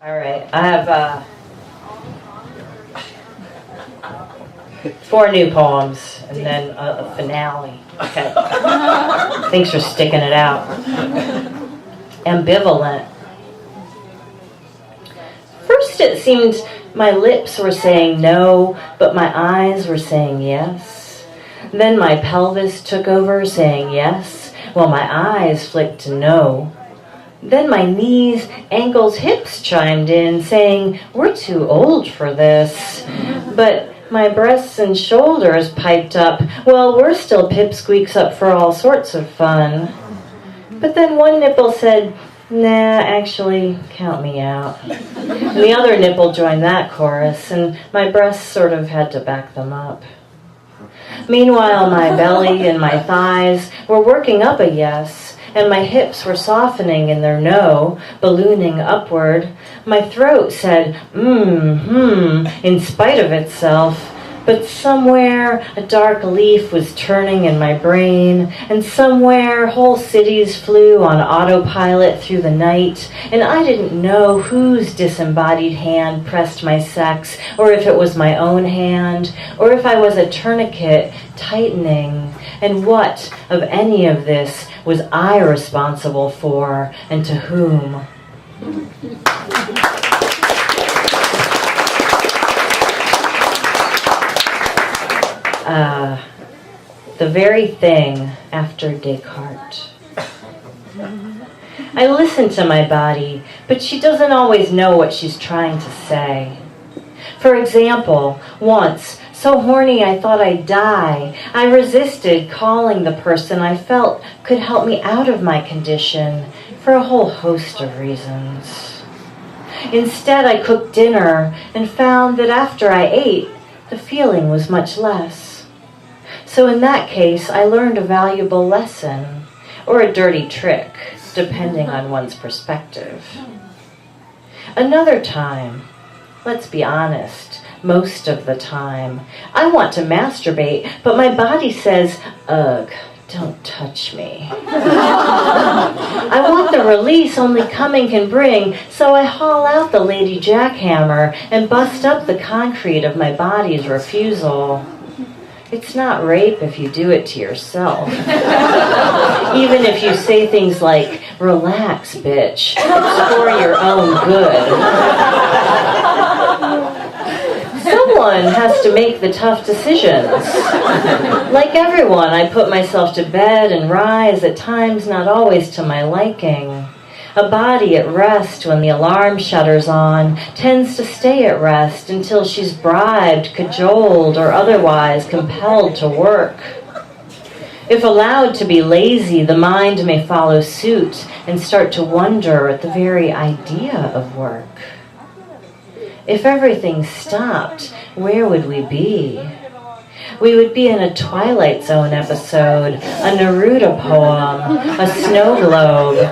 All right, I have 4 new poems and then a finale. Okay. Thanks for sticking it out. Ambivalent. First it seemed my lips were saying no, but my eyes were saying yes. Then my pelvis took over saying yes, while my eyes flicked to no. Then my knees, ankles, hips chimed in, saying, we're too old for this. But my breasts and shoulders piped up, well, we're still pipsqueaks up for all sorts of fun. But then one nipple said, nah, actually, count me out. And the other nipple joined that chorus, and my breasts sort of had to back them up. Meanwhile, my belly and my thighs were working up a yes, and my hips were softening in their no, ballooning upward. My throat said, in spite of itself. But somewhere a dark leaf was turning in my brain, and somewhere whole cities flew on autopilot through the night, and I didn't know whose disembodied hand pressed my sex, or if it was my own hand, or if I was a tourniquet tightening, and what of any of this was I responsible for, and to whom? The very thing after Descartes. I listen to my body, but she doesn't always know what she's trying to say. For example, once, so horny I thought I'd die, I resisted calling the person I felt could help me out of my condition for a whole host of reasons. Instead, I cooked dinner and found that after I ate, the feeling was much less. So in that case, I learned a valuable lesson, or a dirty trick, depending on one's perspective. Another time, let's be honest, most of the time, I want to masturbate, but my body says, ugh, don't touch me. I want the release only coming can bring, so I haul out the lady jackhammer and bust up the concrete of my body's refusal. It's not rape if you do it to yourself. Even if you say things like, relax, bitch, it's for your own good. Someone has to make the tough decisions. Like everyone, I put myself to bed and rise, at times not always to my liking. A body at rest when the alarm shutters on tends to stay at rest until she's bribed, cajoled, or otherwise compelled to work. If allowed to be lazy, the mind may follow suit and start to wonder at the very idea of work. If everything stopped, where would we be? We would be in a Twilight Zone episode, a Neruda poem, a snow globe.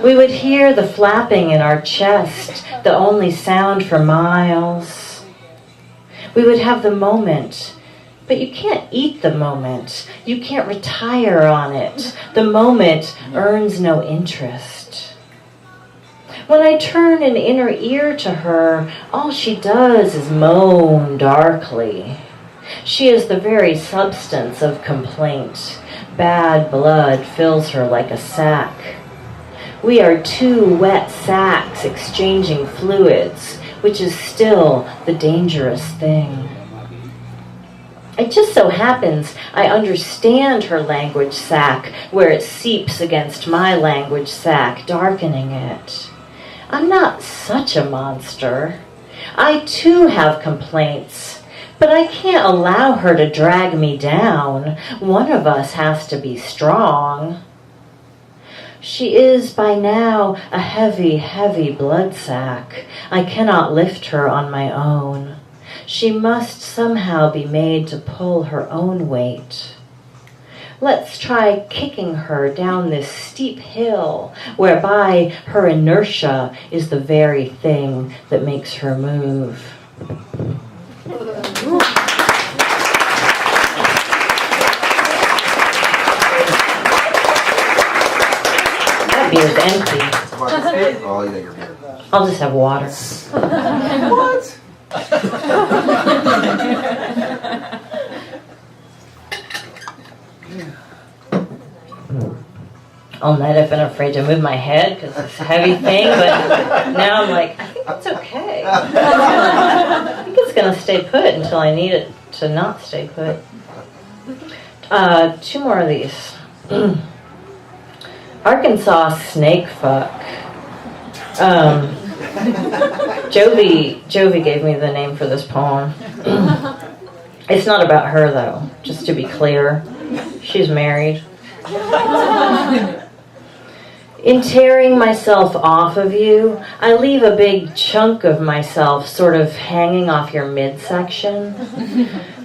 We would hear the flapping in our chest, the only sound for miles. We would have the moment, but you can't eat the moment. You can't retire on it. The moment earns no interest. When I turn an inner ear to her, all she does is moan darkly. She is the very substance of complaint. Bad blood fills her like a sack. We are 2 wet sacks exchanging fluids, which is still the dangerous thing. It just so happens I understand her language sack where it seeps against my language sack, darkening it. I'm not such a monster. I too have complaints. But I can't allow her to drag me down. One of us has to be strong. She is by now a heavy, heavy blood sack. I cannot lift her on my own. She must somehow be made to pull her own weight. Let's try kicking her down this steep hill, whereby her inertia is the very thing that makes her move. That beer's empty. Oh, you think you're beer. I'll just have water. What? All night I've been afraid to move my head because it's a heavy thing, but now I'm like, I think it's okay. I think it's going to stay put until I need it to not stay put. 2 more of these. Arkansas snake fuck. Jovi gave me the name for this poem. It's not about her though, just to be clear. She's married. In tearing myself off of you, I leave a big chunk of myself sort of hanging off your midsection.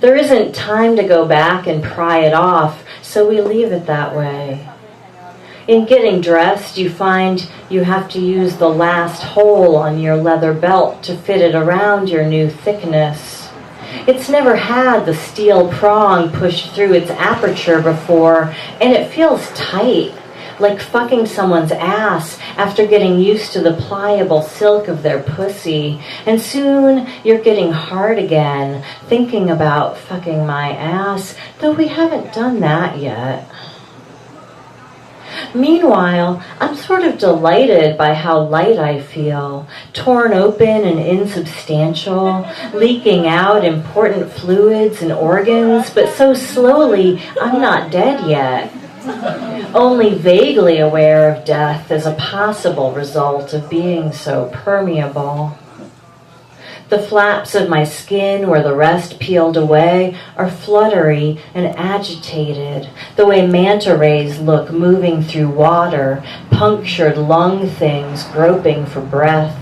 There isn't time to go back and pry it off, so we leave it that way. In getting dressed, you find you have to use the last hole on your leather belt to fit it around your new thickness. It's never had the steel prong pushed through its aperture before, and it feels tight, like fucking someone's ass after getting used to the pliable silk of their pussy. And soon you're getting hard again, thinking about fucking my ass, though we haven't done that yet. Meanwhile, I'm sort of delighted by how light I feel, torn open and insubstantial, leaking out important fluids and organs, but so slowly I'm not dead yet. Only vaguely aware of death as a possible result of being so permeable. The flaps of my skin where the rest peeled away are fluttery and agitated, the way manta rays look moving through water, punctured lung things groping for breath.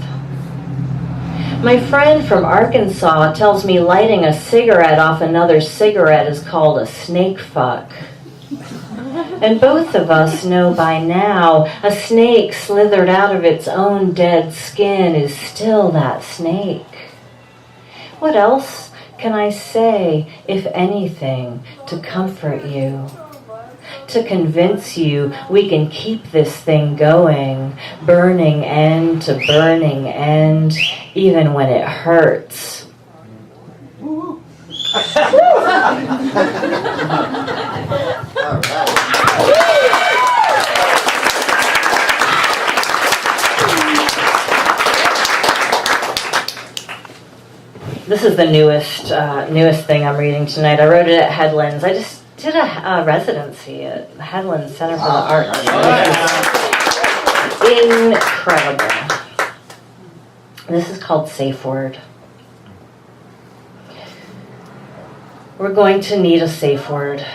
My friend from Arkansas tells me lighting a cigarette off another cigarette is called a snake fuck. And both of us know by now a snake slithered out of its own dead skin is still that snake. What else can I say, if anything, to comfort you? To convince you we can keep this thing going, burning end to burning end, even when it hurts. All This is the newest thing I'm reading tonight. I wrote it at Headlands. I just did a residency at the Headlands Center for the Arts. Incredible. This is called Safe Word. We're going to need a safe word.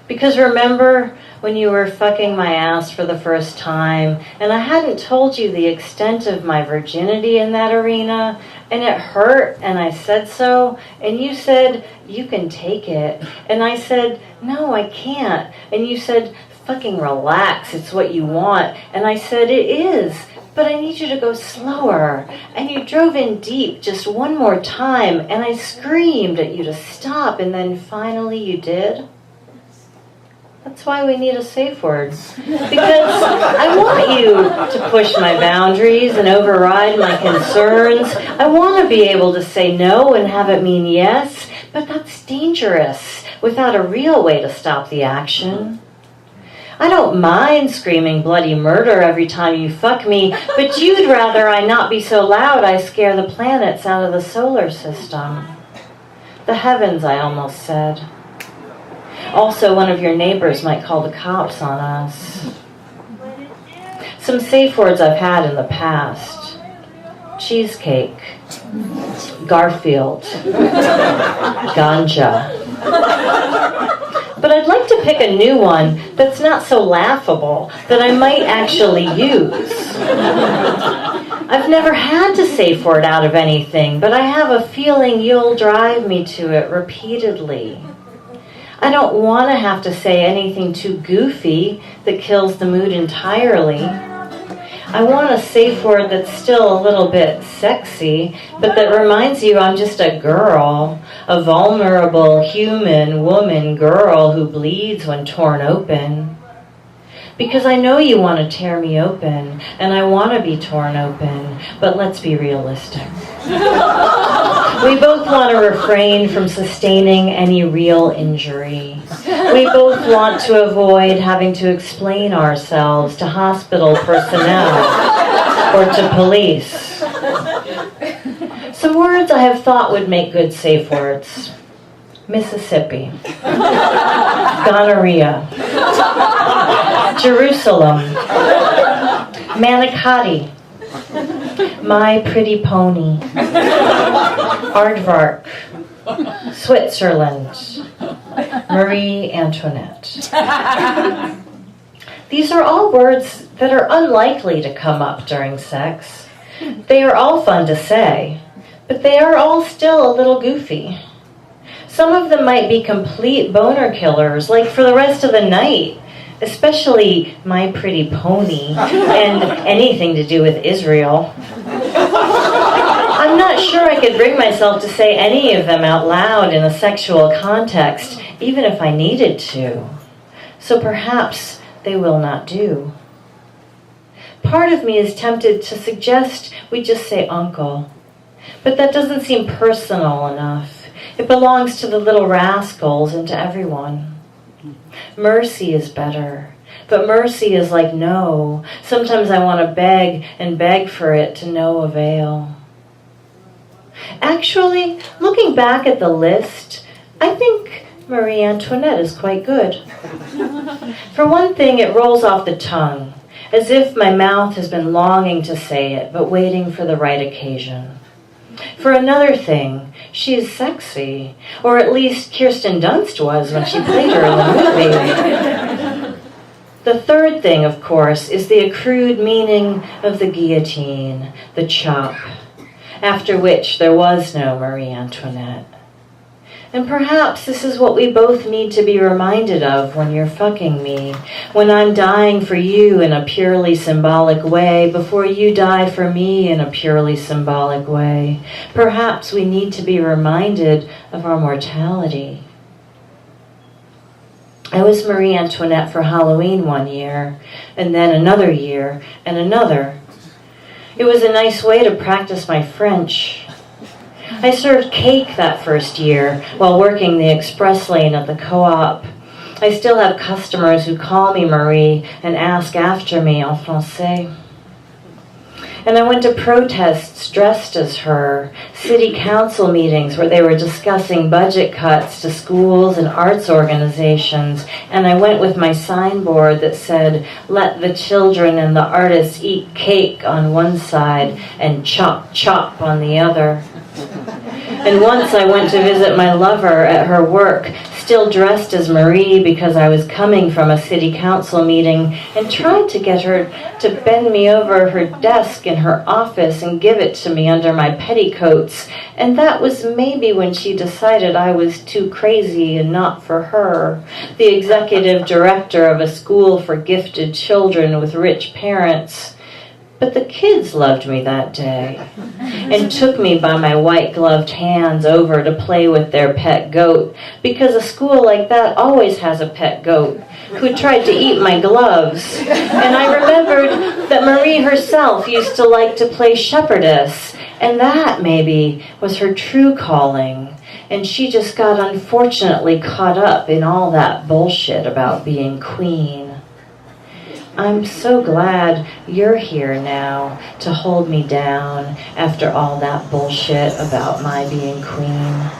Because remember when you were fucking my ass for the first time, and I hadn't told you the extent of my virginity in that arena, and it hurt, and I said so, and you said, you can take it. And I said, no, I can't. And you said, fucking relax, it's what you want. And I said, it is, but I need you to go slower. And you drove in deep just one more time, and I screamed at you to stop, and then finally you did. That's why we need a safe word. Because I want you to push my boundaries and override my concerns. I want to be able to say no and have it mean yes, but that's dangerous without a real way to stop the action. I don't mind screaming bloody murder every time you fuck me, but you'd rather I not be so loud I scare the planets out of the solar system. The heavens, I almost said. Also, one of your neighbors might call the cops on us. Some safe words I've had in the past. Cheesecake. Garfield. Ganja. But I'd like to pick a new one that's not so laughable, that I might actually use. I've never had to safe word out of anything, but I have a feeling you'll drive me to it repeatedly. I don't want to have to say anything too goofy that kills the mood entirely. I want a safe word that's still a little bit sexy, but that reminds you I'm just a girl, a vulnerable human woman girl who bleeds when torn open. Because I know you want to tear me open, and I want to be torn open, but let's be realistic. We both want to refrain from sustaining any real injury. We both want to avoid having to explain ourselves to hospital personnel or to police. Some words I have thought would make good safe words. Mississippi. Gonorrhea. Jerusalem. Manicotti. My Pretty Pony. Aardvark. Switzerland. Marie Antoinette. These are all words that are unlikely to come up during sex. They are all fun to say, but they are all still a little goofy. Some of them might be complete boner killers, like for the rest of the night, especially My Pretty Pony and anything to do with Israel. I'm not sure I could bring myself to say any of them out loud in a sexual context, even if I needed to. So perhaps they will not do. Part of me is tempted to suggest we just say uncle, but that doesn't seem personal enough. It belongs to the little rascals and to everyone. Mercy is better, but mercy is like no. Sometimes I want to beg and beg for it to no avail. Actually, looking back at the list, I think Marie Antoinette is quite good. For one thing, it rolls off the tongue, as if my mouth has been longing to say it, but waiting for the right occasion. For another thing, she is sexy, or at least Kirsten Dunst was when she played her in the movie. The third thing, of course, is the accrued meaning of the guillotine, the chop, after which there was no Marie Antoinette. And perhaps this is what we both need to be reminded of when you're fucking me, when I'm dying for you in a purely symbolic way, before you die for me in a purely symbolic way. Perhaps we need to be reminded of our mortality. I was Marie Antoinette for Halloween one year, and then another year, and another. It was a nice way to practice my French. I served cake that first year while working the express lane at the co-op. I still have customers who call me Marie and ask after me en français. And I went to protests dressed as her, city council meetings where they were discussing budget cuts to schools and arts organizations, and I went with my signboard that said, "Let the children and the artists eat cake" on one side and "chop chop" on the other. And once I went to visit my lover at her work, still dressed as Marie because I was coming from a city council meeting, and tried to get her to bend me over her desk in her office and give it to me under my petticoats. And that was maybe when she decided I was too crazy and not for her, the executive director of a school for gifted children with rich parents. But the kids loved me that day and took me by my white-gloved hands over to play with their pet goat, because a school like that always has a pet goat who tried to eat my gloves. And I remembered that Marie herself used to like to play shepherdess, and that, maybe, was her true calling. And she just got unfortunately caught up in all that bullshit about being queen. I'm so glad you're here now to hold me down after all that bullshit about my being queen.